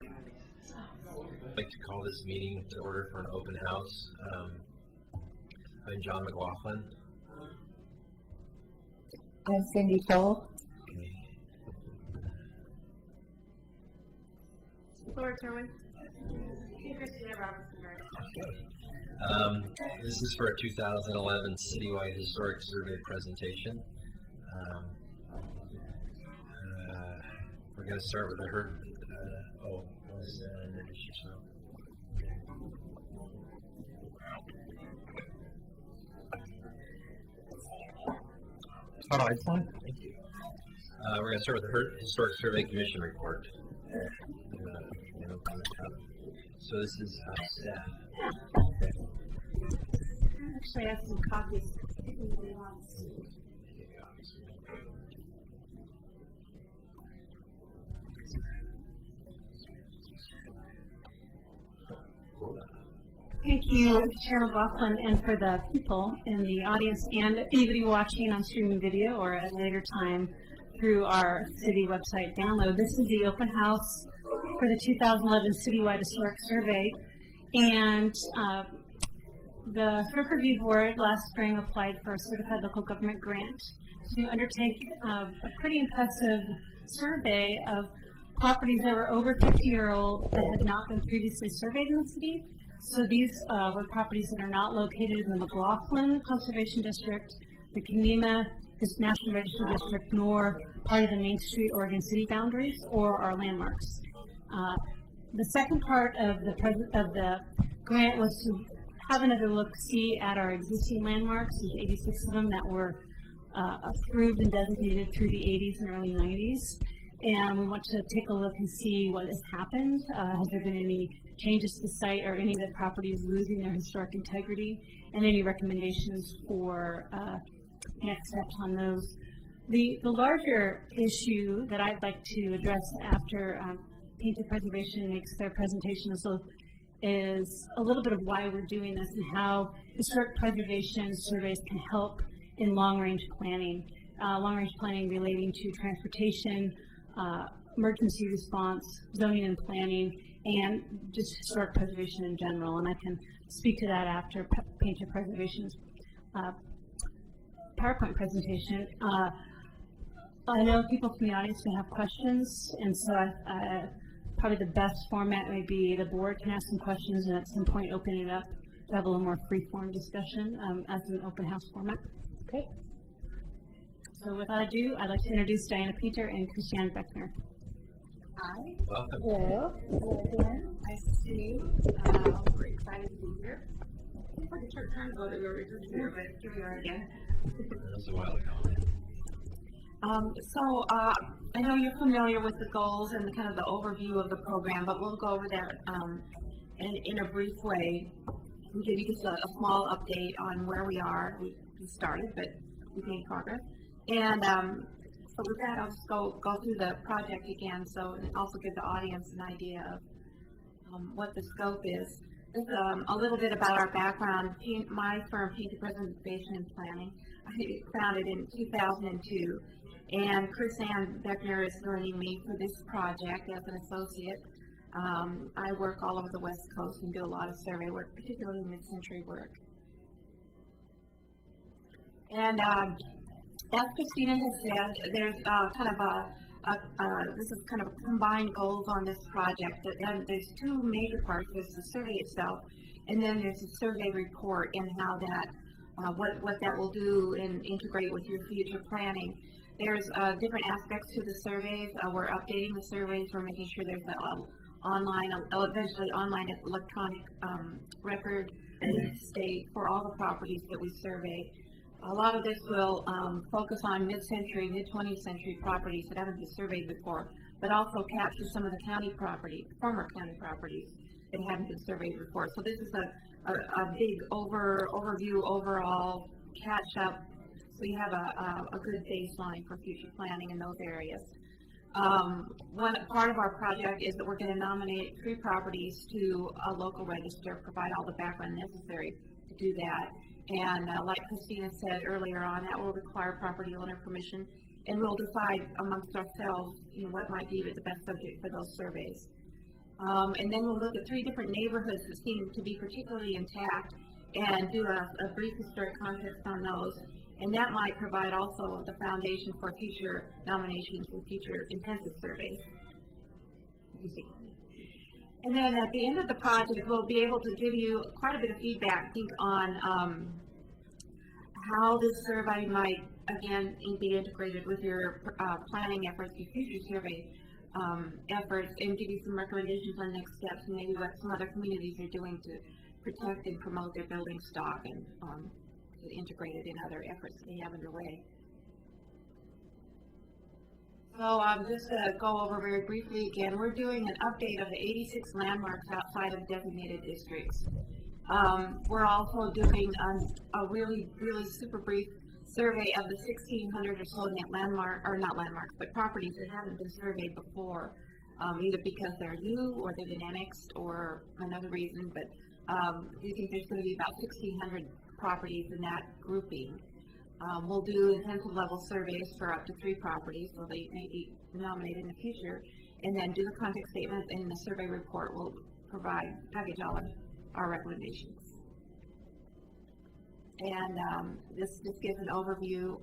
I'd like to call this meeting to order for an open house. I'm John McLaughlin. I'm Cindy Cole. Laura Terwin. This is for a 2011 Citywide Historic Survey presentation. We're going to start with the Thank you. We're going to start with the Historic Survey Commission report. So this is staff. Actually, I have some copies. Thank you, Chair McLaughlin, and for the people in the audience and anybody watching on streaming video or at a later time through our city website download. This is the open house for the 2011 Citywide Historic Survey, and the Historic Review Board last spring applied for a certified local government grant to undertake a pretty impressive survey of properties that were over 50-year-old that had not been previously surveyed in the city. So these were properties that are not located in the McLaughlin Conservation District, the Kenema National Register District, nor part of the Main Street Oregon City boundaries or our landmarks. The second part of the grant was to have another look-see at our existing landmarks. There's 86 of them that were approved and designated through the 80s and early 90s. And we want to take a look and see what has happened. Has there been any changes to the site or any of the properties losing their historic integrity, and any recommendations for next steps on those. The larger issue that I'd like to address after Painted Preservation makes their presentation is a little bit of why we're doing this and how historic preservation surveys can help in long-range planning. Long-range planning relating to transportation, emergency response, zoning and planning, and just historic preservation in general. And I can speak to that after Painted Preservation's PowerPoint presentation. I know people from the audience may have questions, and so probably the best format may be the board can ask some questions and at some point open it up to have a little more free-form discussion as an open house format. Okay. So without ado, I'd like to introduce Diana Peter and Christiane Beckner. Hi. Welcome. Hello. Hello again. Nice to see you. We're excited to be here. It's like a short time ago that we were just here, but here we are again. That was a while ago. I know you're familiar with the goals and kind of the overview of the program, but we'll go over that in a brief way. We'll give you just a small update on where we are. We started, but we've made progress. And so with that, I'll just go through the project again, and also give the audience an idea of what the scope is. Just a little bit about our background. My firm, Painted Preservation and Planning, I founded in 2002, and Christiane Beckner is joining me for this project as an associate. I work all over the West Coast and do a lot of survey work, particularly mid-century work. And as Christina has said, there's this is kind of combined goals on this project. And there's two major parts. There's the survey itself, and then there's the survey report and how that, what that will do and integrate with your future planning. There's different aspects to the surveys. We're updating the surveys. We're making sure there's an eventually online electronic record in the state for all the properties that we survey. A lot of this will focus on mid-century, mid-20th century properties that haven't been surveyed before, but also capture some of the county property, former county properties that haven't been surveyed before. So this is a big overview, overall catch-up, so you have a good baseline for future planning in those areas. One part of our project is that we're going to nominate 3 properties to a local register, provide all the background necessary to do that. And like Christina said earlier on, that will require property owner permission, and we'll decide amongst ourselves, what might be the best subject for those surveys. And then we'll look at 3 different neighborhoods that seem to be particularly intact and do a brief historic context on those. And that might provide also the foundation for future nominations and future intensive surveys. And then at the end of the project, we'll be able to give you quite a bit of feedback, I think, on how this survey might, again, be integrated with your planning efforts, your future survey efforts, and give you some recommendations on next steps and maybe what some other communities are doing to protect and promote their building stock and to integrate it in other efforts that they have underway. So just to go over very briefly again, we're doing an update of the 86 landmarks outside of designated districts. We're also doing a really super brief survey of the 1,600 or so properties that haven't been surveyed before, either because they're new or they've been annexed or another reason, but we think there's going to be about 1,600 properties in that grouping. We'll do intensive level surveys for up to 3 properties, so they may be nominated in the future, and then do the context statement, and the survey report will package all of our recommendations. And this just gives an overview.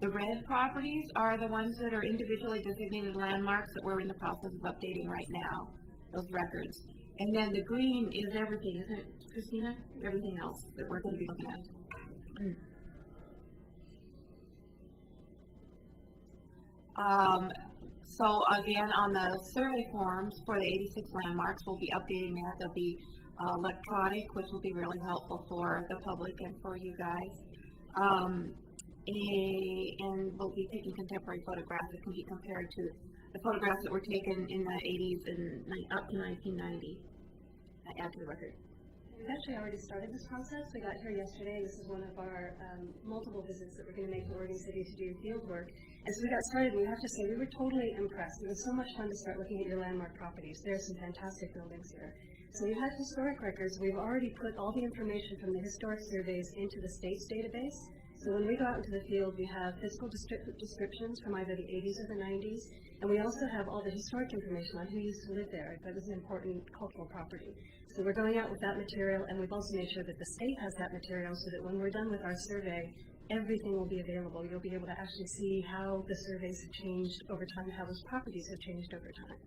The red properties are the ones that are individually designated landmarks that we're in the process of updating right now, those records. And then the green is everything, isn't it, Christina? Everything else that we're going to be looking at. So again, on the survey forms for the 86 landmarks, we'll be updating that. They'll be electronic, which will be really helpful for the public and for you guys. And we'll be taking contemporary photographs that can be compared to the photographs that were taken in the 80s and up to 1990. Add to the record. We've actually already started this process. We got here yesterday. This is one of our multiple visits that we're going to make to Oregon City to do field work. As we got started, we have to say we were totally impressed. It was so much fun to start looking at your landmark properties. There are some fantastic buildings here. So we've had historic records. We've already put all the information from the historic surveys into the state's database. So when we go out into the field, we have physical descriptions from either the 80s or the 90s, and we also have all the historic information on who used to live there. That was an important cultural property. So we're going out with that material, and we've also made sure that the state has that material so that when we're done with our survey, everything will be available. You'll be able to actually see how the surveys have changed over time, how those properties have changed over time.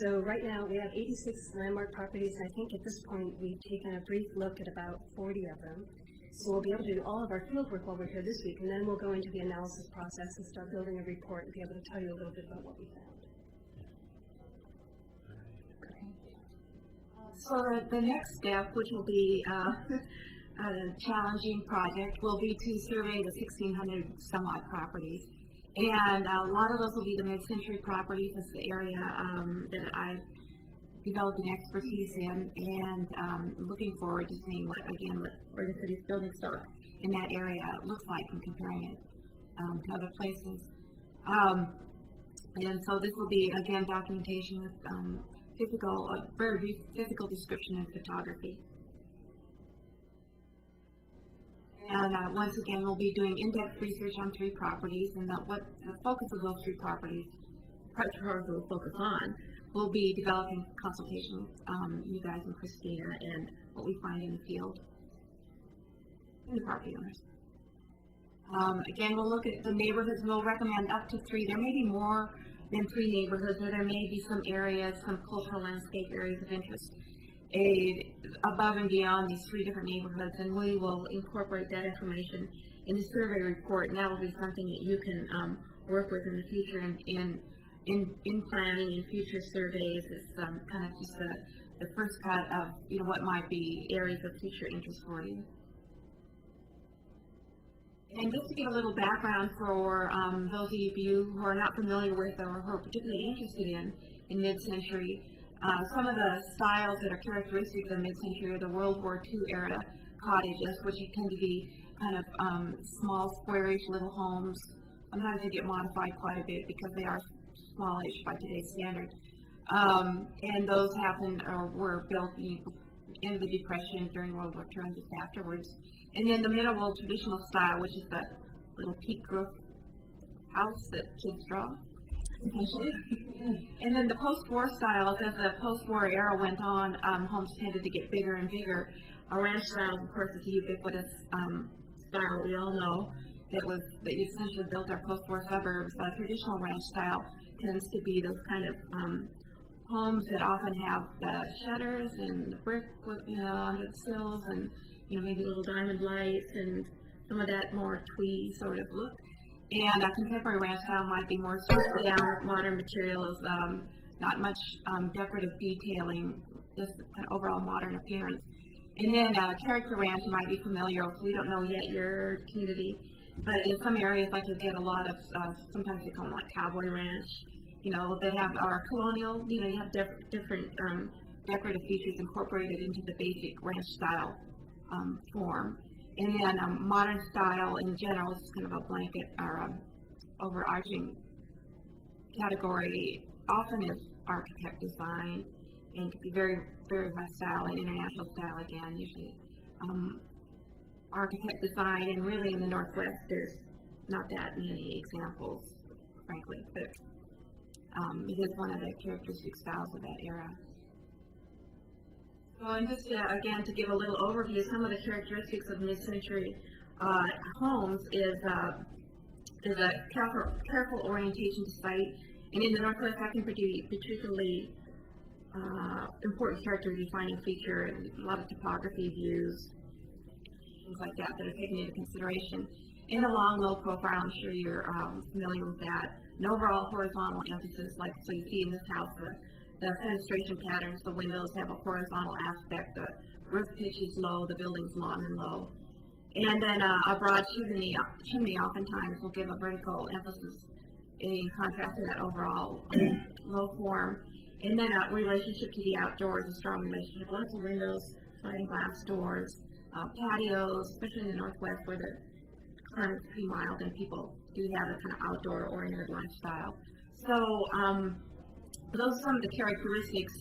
So right now we have 86 landmark properties, and I think at this point we've taken a brief look at about 40 of them. So we'll be able to do all of our field work while we're here this week, and then we'll go into the analysis process and start building a report and be able to tell you a little bit about what we found. So the next step, which will be a challenging project, will be to survey the 1,600 some odd properties. And a lot of those will be the mid-century properties. That's the area that I've developed an expertise in, and looking forward to seeing what Oregon City's building stock in that area looks like and comparing it to other places. And so this will be, again, documentation with very brief physical description and photography. And once again, we'll be doing in-depth research on 3 properties, and what the focus of those 3 properties will focus on. We'll be developing consultation with you guys and Christina and what we find in the field and the property owners. Again, we'll look at the neighborhoods. We'll recommend up to 3. There may be more than 3 neighborhoods, or there may be some areas, some cultural landscape areas of interest above and beyond these 3 different neighborhoods, and we will incorporate that information in the survey report, and that will be something that you can work with in the future in planning and future surveys. It's kind of just the first cut of what might be areas of future interest for you. And just to give a little background for those of you who are not familiar with or who are particularly interested in mid-century, some of the styles that are characteristic of mid-century are the World War II era cottages, which tend to be kind of small, squarish little homes. Sometimes they get modified quite a bit because they are smallish by today's standards. And those were built in the Depression, during World War II, and just afterwards. And then the middle traditional style, which is the little peak roof house that kids draw. essentially. And then the post-war styles, as the post-war era went on, homes tended to get bigger and bigger. A ranch style, of course, is a ubiquitous style we all know that you essentially built our post-war suburbs. Traditional ranch style tends to be those kind of homes that often have the shutters and the brick, under the sills, and maybe little diamond lights and some of that more twee sort of look. And a contemporary ranch style might be more stripped down, modern materials, not much decorative detailing, just an overall modern appearance. And then character ranch might be familiar. We don't know yet your community, but in some areas, like you get a lot of, sometimes they call them like cowboy ranch, that have our colonial, you have different decorative features incorporated into the basic ranch style form. And then modern style in general is kind of a blanket or overarching category, often is architect design, and could be very, very high style and international style again, usually. Architect design, and really in the Northwest, there's not that many examples, frankly, but it is one of the characteristic styles of that era. Well, and just again, to give a little overview, some of the characteristics of mid-century homes is a careful orientation to site, and in the Northwest, that can be particularly important character defining feature, and a lot of topography views, things like that are taken into consideration. In the long, low profile, I'm sure you're familiar with that. An overall horizontal emphasis, like so you see in this house, the fenestration patterns, the windows have a horizontal aspect, the roof pitch is low, the building's long and low. And then a broad chimney oftentimes will give a vertical emphasis in contrast to that overall low form. And then a relationship to the outdoors, a strong relationship. Lots of windows, sliding glass doors, patios, especially in the Northwest where the climate's pretty mild and people do have a kind of outdoor-oriented lifestyle. So those are some of the characteristics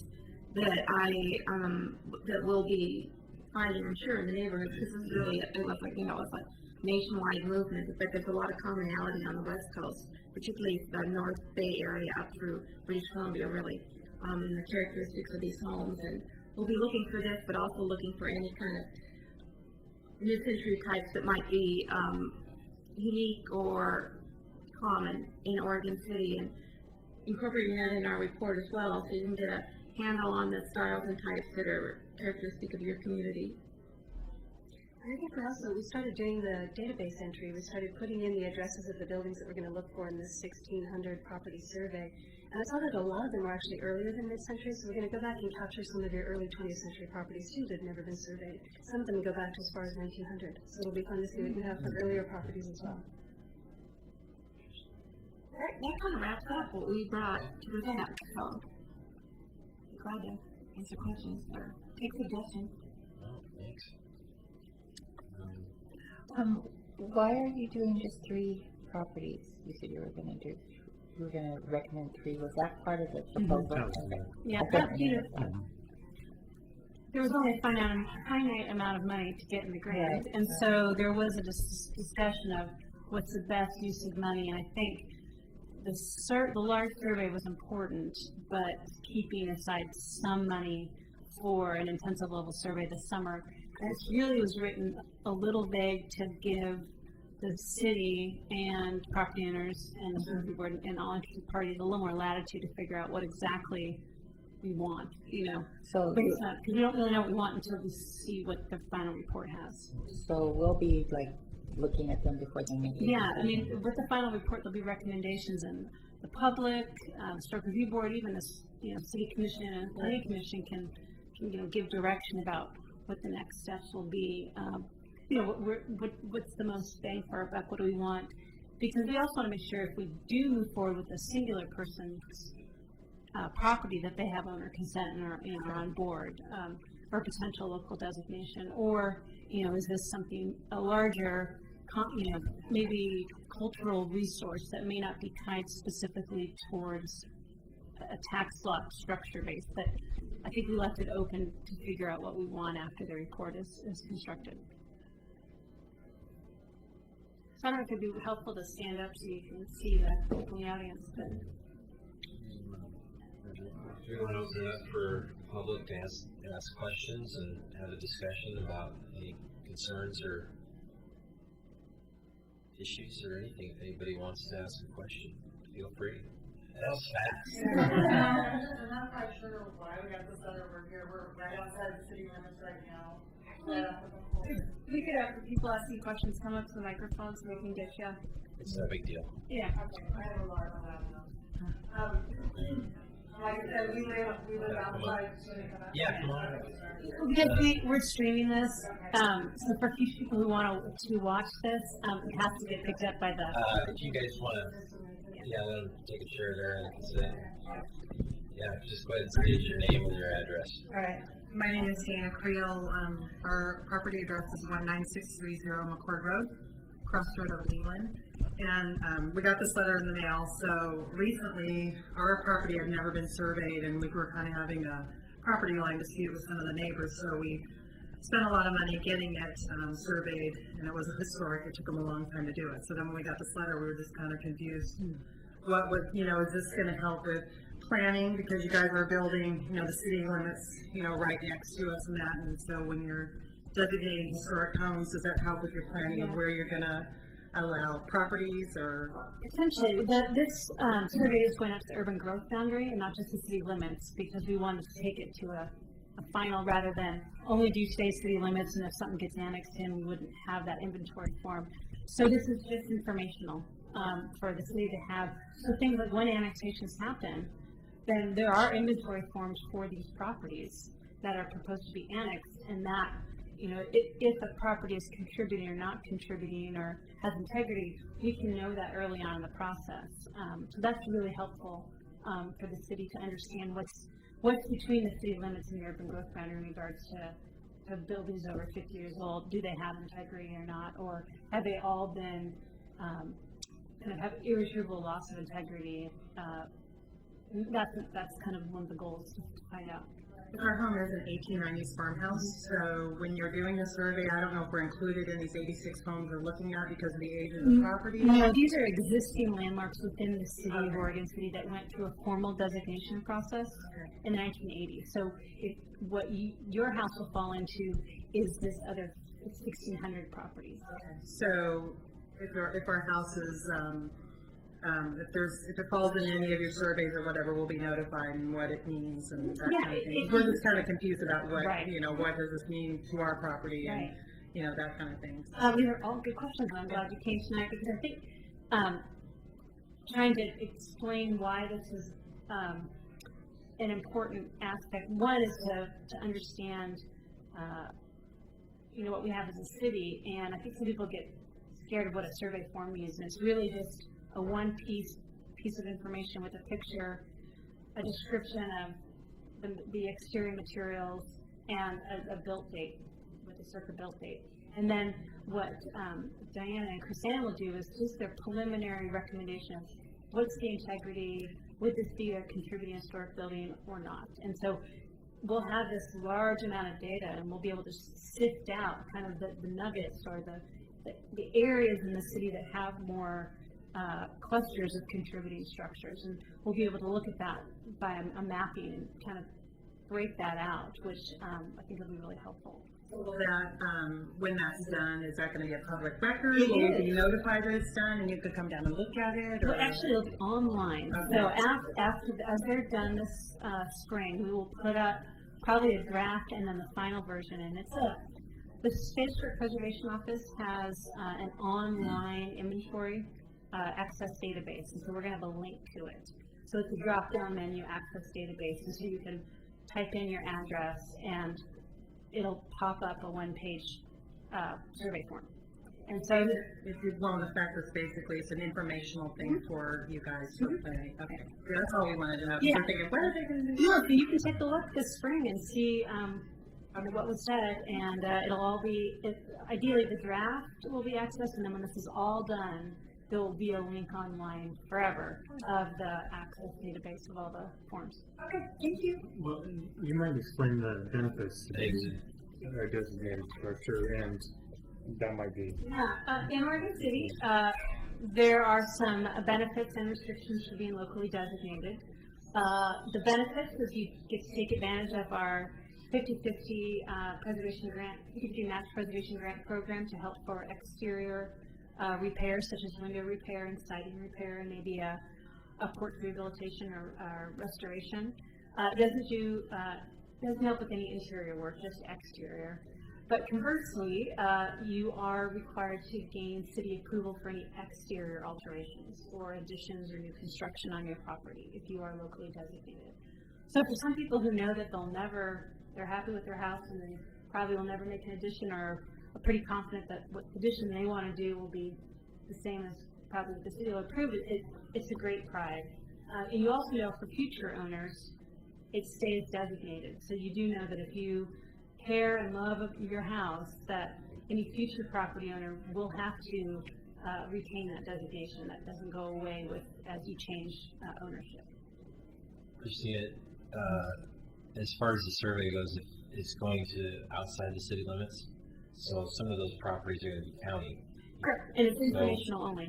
that that we'll be finding, I'm sure, in the neighborhoods. This is really, it was like, it's a nationwide movement, but there's a lot of commonality on the West Coast, particularly the North Bay area up through British Columbia, really, in the characteristics of these homes. And we'll be looking for this, but also looking for any kind of mid-century types that might be unique or common in Oregon City, and incorporating that in our report as well, so you can get a handle on the styles and types that are characteristic of your community. I think we started doing the database entry. We started putting in the addresses of the buildings that we're going to look for in this 1,600 property survey. And I saw that a lot of them were actually earlier than mid-century, so we're going to go back and capture some of your early 20th century properties too that have never been surveyed. Some of them go back to as far as 1900, so it'll be fun to see what you have for earlier properties as well. That kind of wraps up what we brought to present, so I'm glad to answer questions or take suggestions. Oh, thanks. Why are you doing just 3 properties? You said you were going to recommend 3. Was that part of the proposal? Okay. Yeah, I don't remember. there was only a finite amount of money to get in the grant, and so there was a discussion of what's the best use of money, and I think the large survey was important, but keeping aside some money for an intensive level survey this summer. This really was written a little vague to give the city and property owners and the survey board and all interested parties a little more latitude to figure out what exactly we want, So, because we don't really know what we want until we see what the final report has. so we'll be looking at them before the meeting. Yeah, I mean, with the final report, there'll be recommendations, and the public, the historic review board, even the city commission and planning commission can give direction about what the next steps will be. What's the most bang for our buck? What do we want? Because we also want to make sure if we do move forward with a singular person's property that they have owner consent and are on board for potential local designation, or is this something a larger, maybe cultural resource that may not be tied specifically towards a tax lot structure base, but I think we left it open to figure out what we want after the report is constructed. So I don't know if it'd be helpful to stand up so you can see the people in the audience, but We want to open it up for the public to ask questions and have a discussion about any concerns or issues or anything. If anybody wants to ask a question, feel free. That was fast. I'm not quite sure why we got this letter over here. We're right outside the city limits right now. We could have people asking questions come up to the microphone so we can get you. It's no big deal. Yeah. Okay, I have a lot on that now. Like I said, we live outside. So they come out. Yeah, come on. Because we're streaming this, so for future people who want to watch this, it has to get picked up by the. If you guys want to, let them take a chair there and they can sit. Yeah, just go ahead and state your name and your address. All right. My name is Dana Creel. Our property address is 19630 McCord Road, Crossroad of Leland. And we got this letter in the mail. So recently, our property had never been surveyed, and we were kind of having a property line dispute with some of the neighbors. So we spent a lot of money getting it surveyed, and it was historic. It took them a long time to do it. So then when we got this letter, we were just kind of confused. What would, is this going to help with planning, because you guys are building, the city limits, right next to us and that, and so when you're designating historic homes, does that help with your planning of where you're gonna allow properties or? Essentially, this survey is going up to the urban growth boundary and not just the city limits, because we wanted to take it to a final rather than only do stay city limits, and if something gets annexed in, we wouldn't have that inventory form. So this is just informational for the city to have. So things like when annexations happen, then there are inventory forms for these properties that are proposed to be annexed, and that, if a property is contributing or not contributing or has integrity, we can know that early on in the process. So that's really helpful for the city to understand what's between the city limits and the urban growth boundary in regards to buildings over 50 years old. Do they have integrity or not, or have they all been kind of have irretrievable loss of integrity? That's kind of one of the goals to find out. Our home is an 1890s farmhouse, so when you're doing the survey, I don't know if we're included in these 86 homes we're looking at because of the age of the property. No, these are existing landmarks within the city of Oregon City that went through a formal designation process in the 1980s. So your house will fall into is this other 1,600 properties. So if our house is if it falls in any of your surveys or whatever, we'll be notified and what it means and that kind of thing. We're just kind of confused about what, what does this mean to our property and, that kind of thing. These are all good questions. I'm glad you came tonight, because I think trying to explain why this is an important aspect. One is to understand, what we have as a city, and I think some people get scared of what a survey form means, and it's really just a one piece of information with a picture, a description of the exterior materials, and a built date with a circa built date. And then what Diana and Chrisanne will do is just their preliminary recommendation of what's the integrity, would this be a contributing historic building or not. And so we'll have this large amount of data, and we'll be able to sift out kind of the nuggets or the areas in the city that have more clusters of contributing structures, and we'll be able to look at that by a mapping and kind of break that out, which I think will be really helpful. Will that, when that's done, is that going to be a public record? Will you be notified that it's done and you can come down and look at it? Or? Well, actually, it'll be online. Okay. So as they're done this spring, we will put up probably a draft and then the final version, and the Space Preservation Office has an online inventory access database, and so we're going to have a link to it. So it's a drop-down menu access database, and so you can type in your address, and it'll pop up a one-page survey form. And so if you want the fact that basically it's an informational thing for you guys to play. Okay, that's all we wanted to know. Yeah. We're thinking, what are they going to do? So you can take a look this spring and see what was said, and it'll all be, ideally the draft will be accessed, and then when this is all done, there will be a link online forever of the access database of all the forms. Okay, thank you. Well, you might explain the benefits to being a designated structure, and that might be. Yeah, in Oregon City, there are some benefits and restrictions for being locally designated. The benefits is you get to take advantage of our 50/50 preservation grant, 50/50 match preservation grant program to help for exterior repairs such as window repair and siding repair and maybe a porch rehabilitation or restoration. Doesn't help with any interior work, just exterior. But conversely, you are required to gain city approval for any exterior alterations or additions or new construction on your property if you are locally designated. So for some people who know that they're happy with their house and they probably will never make an addition or are pretty confident that what addition they want to do will be the same as probably the city will approve, it's a great pride. And you also know for future owners, it stays designated. So you do know that if you care and love of your house, that any future property owner will have to retain that designation. That doesn't go away as you change ownership. Christina, as far as the survey goes, it's going to outside the city limits, so some of those properties are going to be county. Correct, and it's informational only.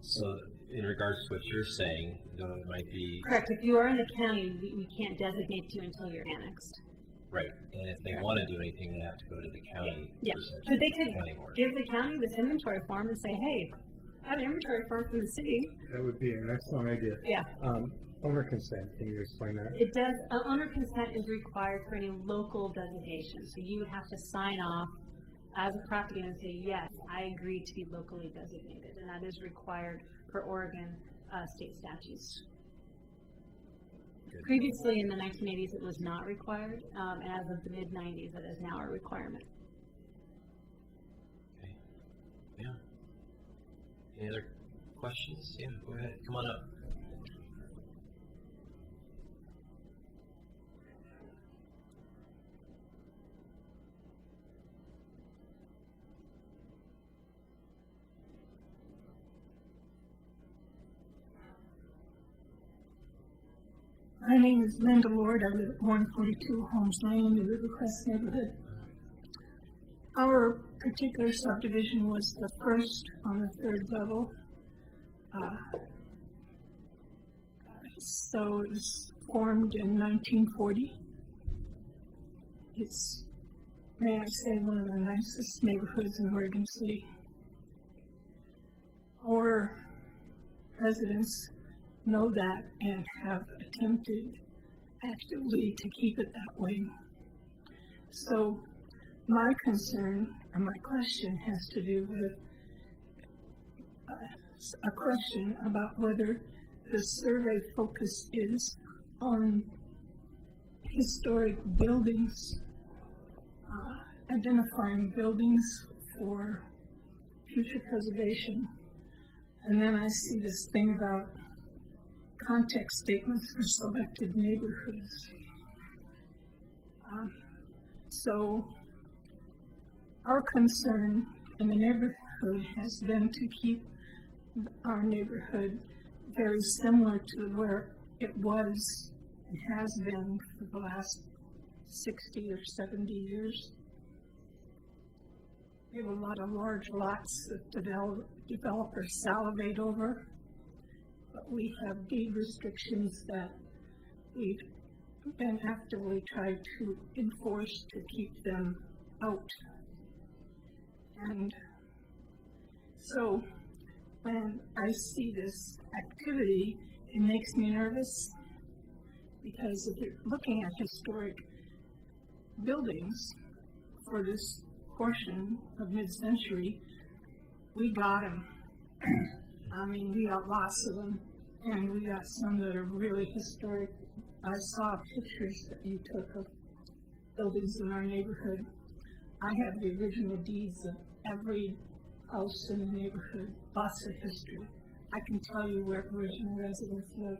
So in regards to what you're saying, though, it might be... Correct, if you are in the county, we can't designate you until you're annexed. Right, and if they want to do anything, they have to go to the county. Yeah, but they could give the county this inventory form and say, hey, I have an inventory form from the city. That would be an excellent idea. Yeah. Owner consent, can you explain that? It does, owner consent is required for any local designation. So you would have to sign off as a property owner and say, yes, I agree to be locally designated. And that is required for Oregon state statutes. Good. Previously in the 1980s it was not required, and as of the mid-90s it is now a requirement. Okay. Yeah. Any other questions? Yeah, go ahead. Come on up. My name is Linda Lord. I live at 142 Holmes Lane in the Rivercrest neighborhood. Our particular subdivision was the first on the third level. So it was formed in 1940. It's, may I say, one of the nicest neighborhoods in Oregon City. Our residents know that and have attempted actively to keep it that way. So my concern and my question has to do with a question about whether the survey focus is on historic buildings, identifying buildings for future preservation. And then I see this thing about context statements for selected neighborhoods. So our concern in the neighborhood has been to keep our neighborhood very similar to where it was and has been for the last 60 or 70 years. We have a lot of large lots that developers salivate over, but we have deed restrictions that we've been actively trying to enforce to keep them out. And so when I see this activity, it makes me nervous, because if you're looking at historic buildings for this portion of mid-century, we got them. I mean, we got lots of them, and we got some that are really historic. I saw pictures that you took of buildings in our neighborhood. I have the original deeds of every house in the neighborhood, lots of history. I can tell you where original residents live.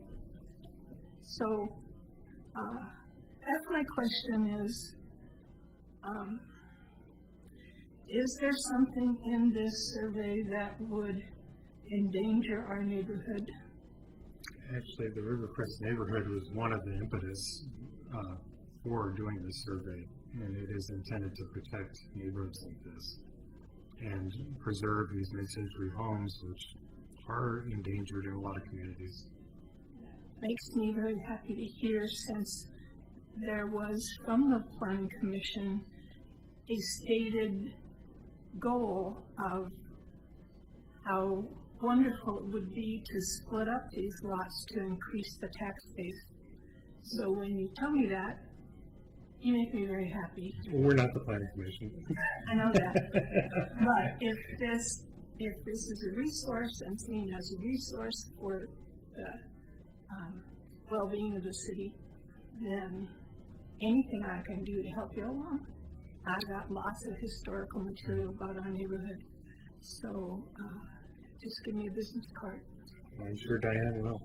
So, that's my question is there something in this survey that would endanger our neighborhood? Actually, the Rivercrest neighborhood was one of the impetus for doing this survey, and it is intended to protect neighborhoods like this and preserve these mid-century homes, which are endangered in a lot of communities. makes me very happy to hear, since there was from the Plan Commission a stated goal of how wonderful it would be to split up these lots to increase the tax base. So when you tell me that, you make me very happy. We're not the planning commission. I know that. But if this is a resource and seen as a resource for the well-being of the city, then anything I can do to help you along. I've got lots of historical material about our neighborhood. So just give me a business card. I'm sure Diane will.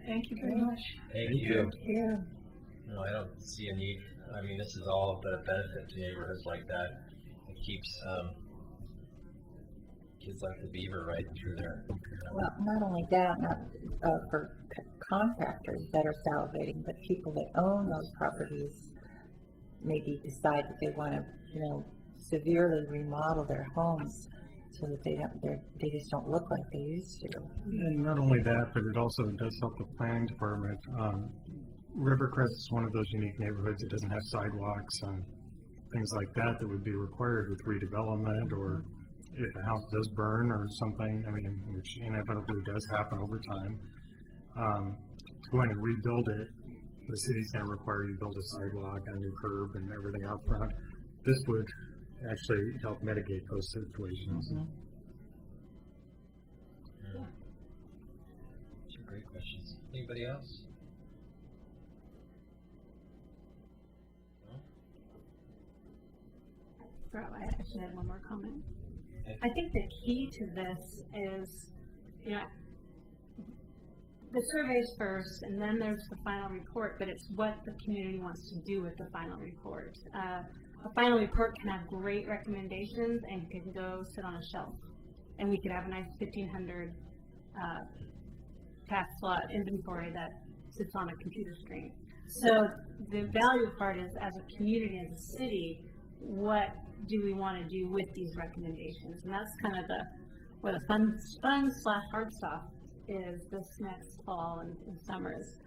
Thank you very much. Thank you. Yeah. No, I don't see a need. I mean, this is all of the benefit to neighborhoods like that. It keeps kids like the Beaver right through there. Well, not only that, not for contractors that are salivating, but people that own those properties maybe decide that they want to, severely remodel their homes so that they just don't look like they used to. And not only that, but it also does help the planning department. Rivercrest is one of those unique neighborhoods that doesn't have sidewalks and things like that would be required with redevelopment, or if a house does burn or something, which inevitably does happen over time. To go in and rebuild it, the city's going to require you to build a sidewalk, a new curb, and everything out front. This would actually help mitigate those situations. Mm-hmm. Those are great questions. Anybody else? I actually had one more comment. I think the key to this is, the surveys first, and then there's the final report, but it's what the community wants to do with the final report. A final report can have great recommendations and can go sit on a shelf, and we could have a nice 1,500 tax lot inventory that sits on a computer screen. So the value part is, as a community, as a city, what do we want to do with these recommendations? And that's kind of where the fun / hard stuff is this next fall and summer. Is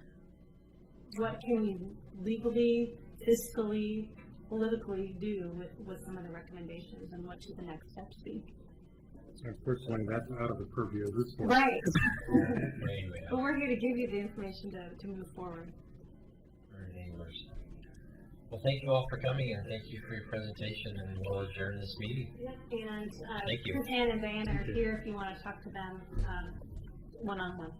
what can we legally, fiscally, politically do with some of the recommendations, and what should the next steps be? Unfortunately, that's out of the purview of this one. Right. Anyway, But we're here to give you the information to move forward. Well, thank you all for coming, and thank you for your presentation, and we'll adjourn this meeting. And Thank you. Chris Ann and Diana are here if you want to talk to them one-on-one.